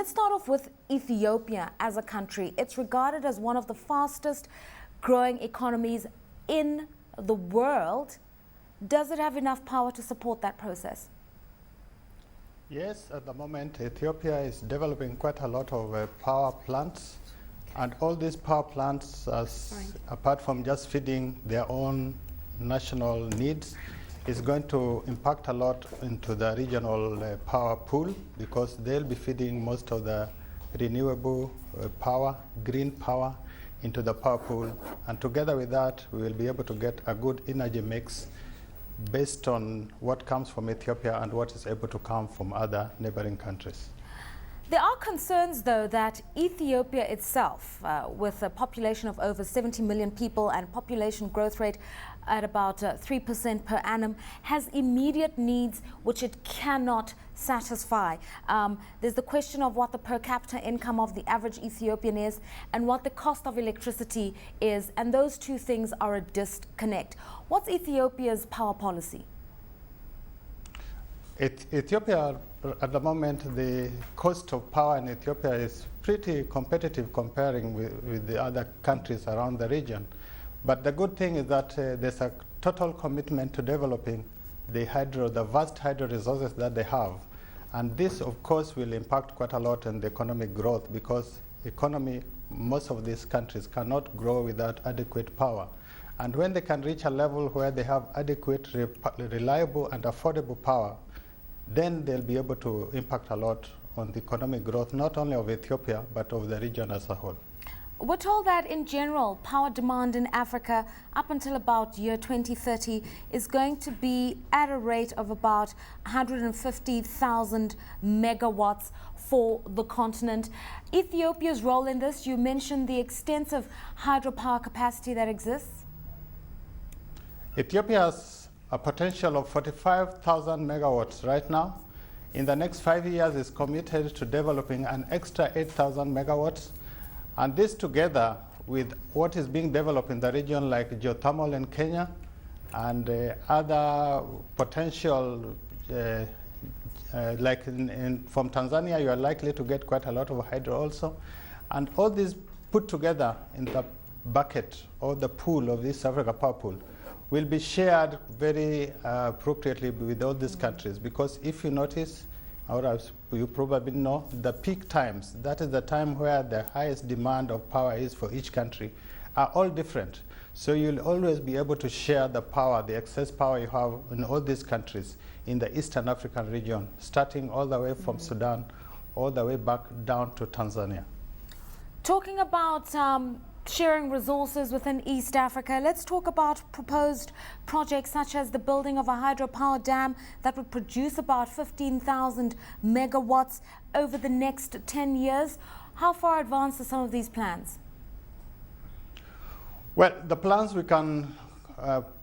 let's start off with Ethiopia as a country. It's regarded as one of the fastest growing economies in the world. Does it have enough power to support that process? Yes, at the moment Ethiopia is developing quite a lot of power plants, and all these power plants, apart from just feeding their own national needs, is going to impact a lot into the regional power pool, because they'll be feeding most of the renewable power, green power, into the power pool. And together with that, we will be able to get a good energy mix based on what comes from Ethiopia and what is able to come from other neighboring countries. There are concerns, though, that Ethiopia itself, with a population of over 70 million people and population growth rate at about 3% per annum, has immediate needs which it cannot satisfy. There's the question of what the per capita income of the average Ethiopian is and what the cost of electricity is, and those two things are a disconnect. What's Ethiopia's power policy? Ethiopia, at the moment, the cost of power in Ethiopia is pretty competitive comparing with the other countries around the region. But the good thing is that there's a total commitment to developing the vast hydro resources that they have. And this, of course, will impact quite a lot on the economic growth, because most of these countries cannot grow without adequate power. And when they can reach a level where they have adequate, reliable, and affordable power, then they'll be able to impact a lot on the economic growth, not only of Ethiopia, but of the region as a whole. We're told that in general, power demand in Africa up until about year 2030 is going to be at a rate of about 150,000 megawatts for the continent. Ethiopia's role in this, you mentioned the extensive hydropower capacity that exists. Ethiopia has a potential of 45,000 megawatts right now. In the next 5 years, is committed to developing an extra 8,000 megawatts. And this, together with what is being developed in the region, like geothermal in Kenya and other potential, like from Tanzania, you are likely to get quite a lot of hydro also. And all these put together in the bucket or the pool of East Africa Power Pool will be shared very appropriately with all these countries. Because if you notice, or as you probably know, the peak times, that is the time where the highest demand of power is for each country, are all different. So you'll always be able to share the power, the excess power you have in all these countries in the Eastern African region, starting all the way from Sudan, all the way back down to Tanzania. Talking about sharing resources within East Africa, let's talk about proposed projects such as the building of a hydropower dam that would produce about 15,000 megawatts over the next 10 years. How far advanced are some of these plans? Well, the plans we can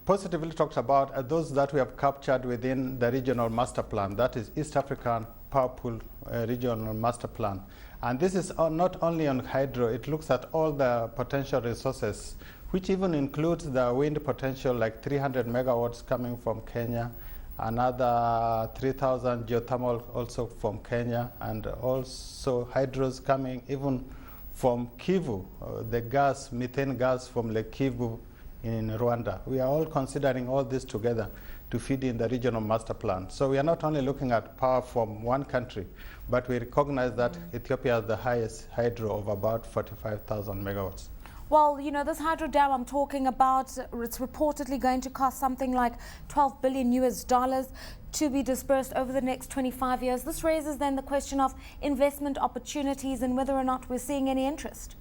positively talk about are those that we have captured within the regional master plan, that is East African Power Pool Regional Master Plan. And this is not only on hydro, it looks at all the potential resources, which even includes the wind potential, like 300 megawatts coming from Kenya, another 3,000 geothermal also from Kenya, and also hydros coming even from Kivu, the gas, methane gas from Lake Kivu in Rwanda. We are all considering all this together to feed in the regional master plan. So we are not only looking at power from one country, but we recognize that Ethiopia has the highest hydro of about 45,000 megawatts. Well, you know, this hydro dam I'm talking about, it's reportedly going to cost something like $12 billion to be dispersed over the next 25 years. This raises then the question of investment opportunities and whether or not we're seeing any interest.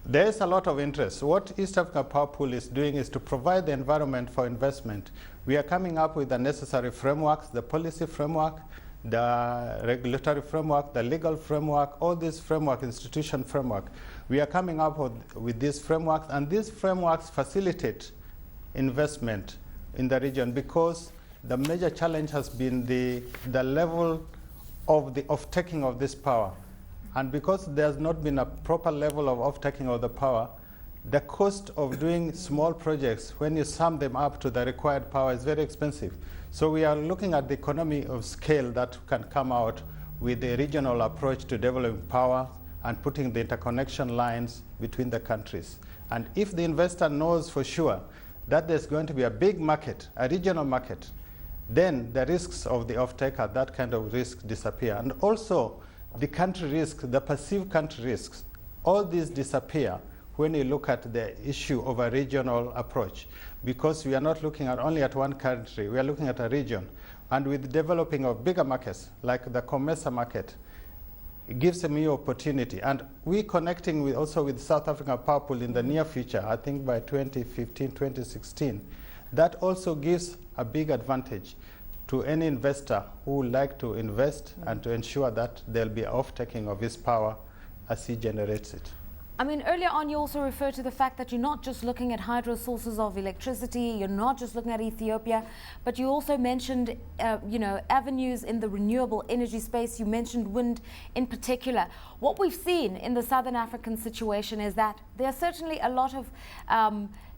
There is a lot of interest. What East Africa Power Pool is doing is to provide the environment for investment. We are coming up with the necessary frameworks, the policy framework, the regulatory framework, the legal framework, all these framework, institution framework. We are coming up with these frameworks, and these frameworks facilitate investment in the region, because the major challenge has been the level of the off-taking of this power. And because there's not been a proper level of off-taking of the power, the cost of doing small projects, when you sum them up to the required power, is very expensive. So we are looking at the economy of scale that can come out with a regional approach to developing power and putting the interconnection lines between the countries. And if the investor knows for sure that there's going to be a big market, a regional market, then the risks of the off-taker, that kind of risk disappear. And also the country risk, the perceived country risks, all these disappear when you look at the issue of a regional approach, because we are not looking at only at one country, we are looking at a region. And with the developing of bigger markets, like the COMESA market, it gives a new opportunity. And we're connecting with also with South African Power Pool in the near future, I think by 2015, 2016. That also gives a big advantage to any investor who would like to invest and to ensure that there'll be off-taking of his power as he generates it. I mean, earlier on you also referred to the fact that you're not just looking at hydro sources of electricity, you're not just looking at Ethiopia, but you also mentioned, avenues in the renewable energy space. You mentioned wind in particular. What we've seen in the Southern African situation is that there are certainly a lot of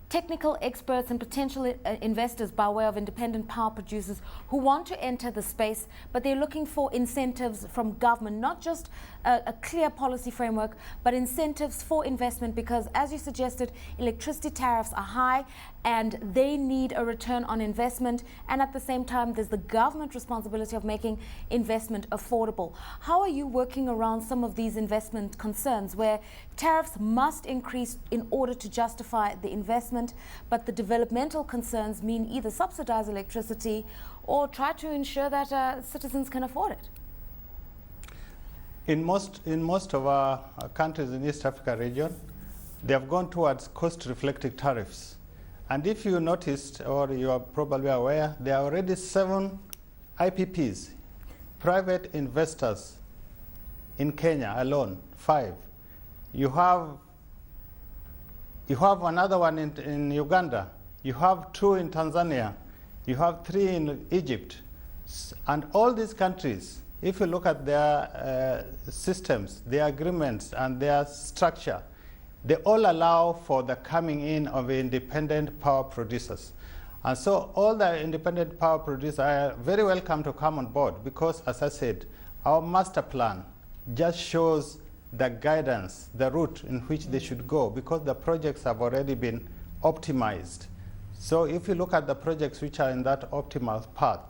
technical experts and potential investors by way of independent power producers who want to enter the space, but they're looking for incentives from government, not just a clear policy framework, but incentives for investment, because as you suggested, electricity tariffs are high and they need a return on investment, and at the same time there's the government responsibility of making investment affordable. How are you working around some of these investment concerns where tariffs must increase in order to justify the investment, but the developmental concerns mean either subsidize electricity or try to ensure that citizens can afford it? In most of our countries in East Africa region, they have gone towards cost-reflecting tariffs. And if you noticed, or you are probably aware, there are already 7 IPPs, private investors, in Kenya alone, 5. You have another one in Uganda. You have 2 in Tanzania. You have 3 in Egypt. And all these countries, if you look at their systems, their agreements, and their structure, they all allow for the coming in of independent power producers. And so all the independent power producers are very welcome to come on board, because, as I said, our master plan just shows the guidance, the route in which they should go, because the projects have already been optimized. So if you look at the projects which are in that optimal path,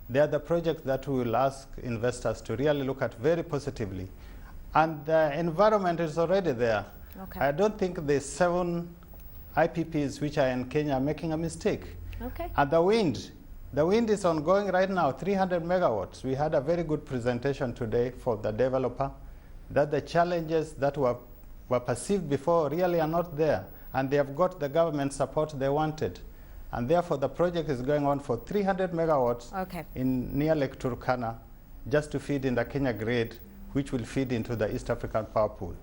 they are the projects that we will ask investors to really look at very positively. And the environment is already there. Okay. I don't think the 7 IPPs which are in Kenya are making a mistake. Okay. And the wind is ongoing right now, 300 megawatts. We had a very good presentation today for the developer, that the challenges that were perceived before really are not there, and they have got the government support they wanted. And therefore the project is going on for 300 megawatts in near Lake Turkana, just to feed in the Kenya grid, which will feed into the East African Power Pool.